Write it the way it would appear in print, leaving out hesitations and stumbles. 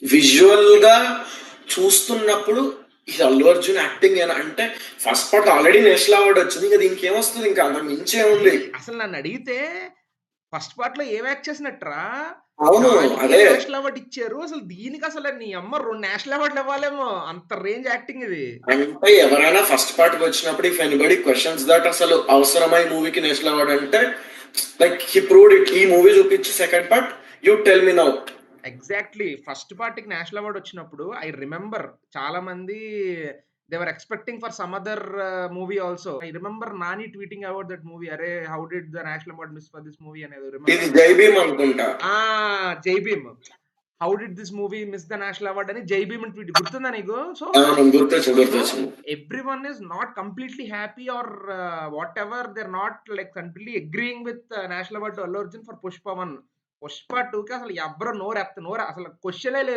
విజువల్‌గా చూస్తున్నప్పుడు ఇది 'అల్లు అర్జున్' యాక్టింగ్ ఏనా అంటే first part already national award వచ్చింది. ఇంక దీనికేమొస్తది ఇంకా అంతకు మించేముంది. అసలు నన్నడిగితే ఫస్ట్ పార్ట్‌లో ఏం యాక్ట్ చేసినట్రా? అవును. దానికే అదే. నేషనల్ అవార్డ్ ఇచ్చారు. అసలు దీనికసల నీ అమ్మ 2 నేషనల్ అవార్డ్‌లు ఇవ్వాలేమో! అంత రేంజ్ యాక్టింగ్ ఇది. అంటే ఎవరైనా ఫస్ట్ పార్ట్‌కొచ్చినప్పుడు ఇఫ్ ఎనీబడీ క్వెషన్స్ థట్ అసలు అవసరమా ఈ మూవీకి నేషనల్ అవార్డ్ అంటే లైక్ హి ప్రూవ్డ్ ఇట్. ఈ మూవీ చూపించి second part you tell me now. Exactly. First పార్ట్‌కి నేషనల్ అవార్డ్ వచ్చినప్పుడు ఐ రిమెంబర్ చాలా మంది they were expecting for some other movie also. I remember 'Nani' tweeting about that movie. అరే! How did the national award miss for this movie అనేది ఇది remember? 'Jai Bhim' అనుకుంటా. ఆ! 'Jai Bhim.' How did this movie miss the national award అని 'Jai Bhim' tweet గుర్తుందా నీకు? So, అవును. గుర్తొచ్చింది. సో గుర్తొచ్చింది. Everyone is not completely happy or whatever they are not like completely agreeing with national award to Allu Arjun for 'Pushpa 1'. 'Pushpa 2'కి అసలు ఎవ్వరు నోరు అసలు క్వెషనే లేదు.